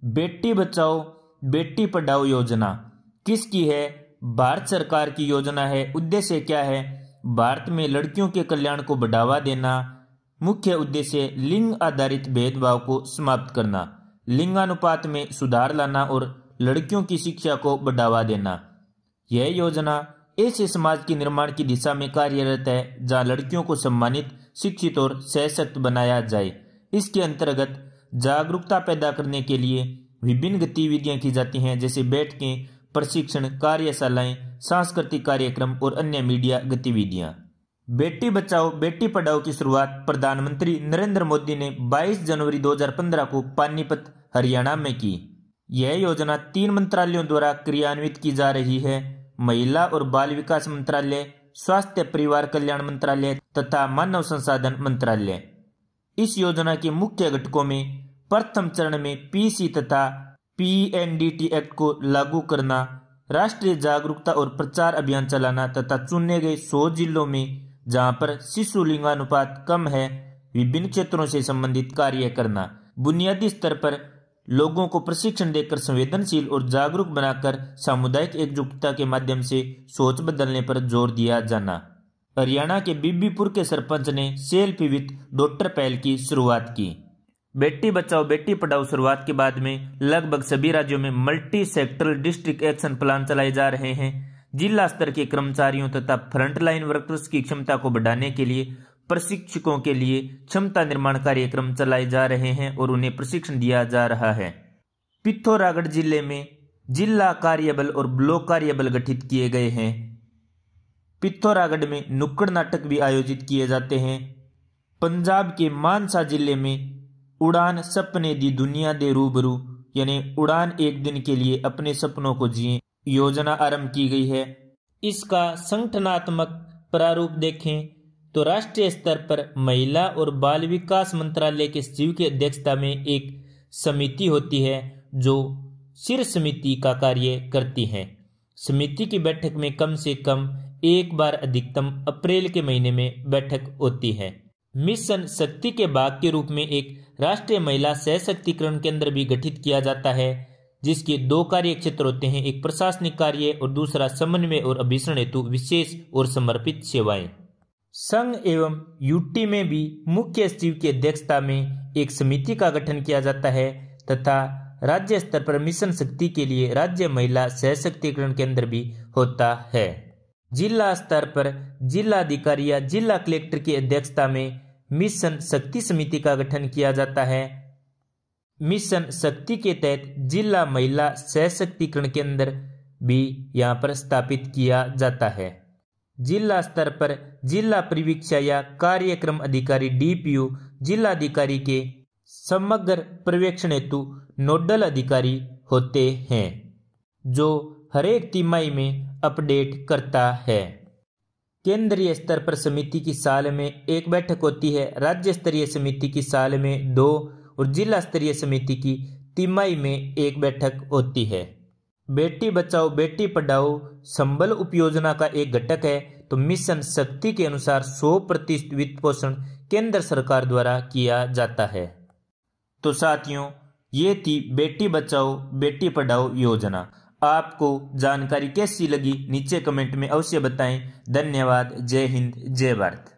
बेटी बचाओ बेटी पढ़ाओ योजना किसकी है? भारत सरकार की योजना है। उद्देश्य क्या है? भारत में लड़कियों के कल्याण को बढ़ावा देना। मुख्य उद्देश्य लिंग आधारित भेदभाव को समाप्त करना, लिंगानुपात में सुधार लाना और लड़कियों की शिक्षा को बढ़ावा देना। यह योजना ऐसे समाज के निर्माण की दिशा में कार्यरत है जहां लड़कियों को सम्मानित, शिक्षित और सशक्त बनाया जाए। इसके अंतर्गत जागरूकता पैदा करने के लिए विभिन्न गतिविधियां की जाती हैं, जैसे बैठकें, प्रशिक्षण, कार्यशालाएं, सांस्कृतिक कार्यक्रम और अन्य मीडिया गतिविधियां। बेटी बचाओ बेटी पढ़ाओ की शुरुआत प्रधानमंत्री नरेंद्र मोदी ने 22 जनवरी 2015 को पानीपत, हरियाणा में की। यह योजना 3 मंत्रालयों द्वारा क्रियान्वित की जा रही है: महिला और बाल विकास मंत्रालय, स्वास्थ्य परिवार कल्याण मंत्रालय तथा मानव संसाधन मंत्रालय। इस योजना के मुख्य घटकों में प्रथम चरण में पीसी तथा पीएनडीटी एक्ट को लागू करना, राष्ट्रीय जागरूकता और प्रचार अभियान चलाना तथा चुने गए 100 जिलों में जहां पर शिशु लिंगानुपात कम है विभिन्न क्षेत्रों से संबंधित कार्य करना, बुनियादी स्तर पर लोगों को प्रशिक्षण देकर संवेदनशील और जागरूक बनाकर सामुदायिक एकजुटता के माध्यम से सोच बदलने पर जोर दिया जाना। हरियाणा के बीबीपुर के सरपंच ने सेल्फी विद डॉटर पहल की शुरुआत की। बेटी बचाओ बेटी पढ़ाओ शुरुआत के बाद में लगभग सभी राज्यों में multi sectoral district action plan चलाए जा रहे हैं। जिला स्तर के कर्मचारियों तथा फ्रंटलाइन वर्कर्स की क्षमता को बढ़ाने के लिए प्रशिक्षकों के लिए क्षमता निर्माण कार्यक्रम चलाए जा रहे हैं और उन्हें प्रशिक्षण दिया जा रहा है। पिथौरागढ़ जिले में जिला कार्यबल और ब्लॉक कार्यबल गठित किए गए हैं। पिथौरागढ़ में नुक्कड़ नाटक भी आयोजित किए जाते हैं। पंजाब के मानसा जिले में उड़ान सपने दी दुनिया दे रूबरू यानी उड़ान एक दिन के लिए अपने सपनों को जिए योजना आरंभ की गई है। इसका संगठनात्मक प्रारूप देखें तो राष्ट्रीय स्तर पर महिला और बाल विकास मंत्रालय के सचिव की अध्यक्षता में एक समिति होती है जो शीर्ष समिति का कार्य करती है। समिति की बैठक में कम से कम एक बार अधिकतम अप्रैल के महीने में बैठक होती है। मिशन शक्ति के भाग के रूप में एक राष्ट्रीय महिला सशक्तिकरण केंद्र भी गठित किया जाता है, जिसके 2 कार्य क्षेत्र होते हैं, एक प्रशासनिक कार्य और दूसरा समन्वय और अभिसरण हेतु विशेष और समर्पित सेवाएं। संघ एवं यूटी में भी मुख्य सचिव की अध्यक्षता में एक समिति का गठन किया जाता है तथा राज्य स्तर पर मिशन शक्ति के लिए राज्य महिला सशक्तिकरण केंद्र भी होता है। जिला स्तर पर जिलाधिकारी या जिला कलेक्टर की अध्यक्षता में मिशन शक्ति समिति का गठन किया जाता है। मिशन शक्ति के तहत जिला महिला सशक्तिकरण केंद्र भी यहाँ पर स्थापित किया जाता है। जिला स्तर पर जिला परिवीक्षा या कार्यक्रम अधिकारी डीपीओ जिलाधिकारी के समग्र पर्यवेक्षण हेतु नोडल अधिकारी होते हैं, जो हर एक तिमाही में अपडेट करता है। केंद्रीय स्तर पर समिति की साल में 1 बैठक होती है, राज्य स्तरीय समिति की साल में 2 और जिला स्तरीय समिति की तिमाही में 1 बैठक होती है। बेटी बचाओ बेटी पढ़ाओ संबल उपयोजना का एक घटक है, तो मिशन शक्ति के अनुसार 100% वित्त पोषण केंद्र सरकार द्वारा किया जाता है। तो साथियों, ये थी बेटी बचाओ बेटी पढ़ाओ योजना। आपको जानकारी कैसी लगी नीचे कमेंट में अवश्य बताएं। धन्यवाद। जय हिंद, जय भारत।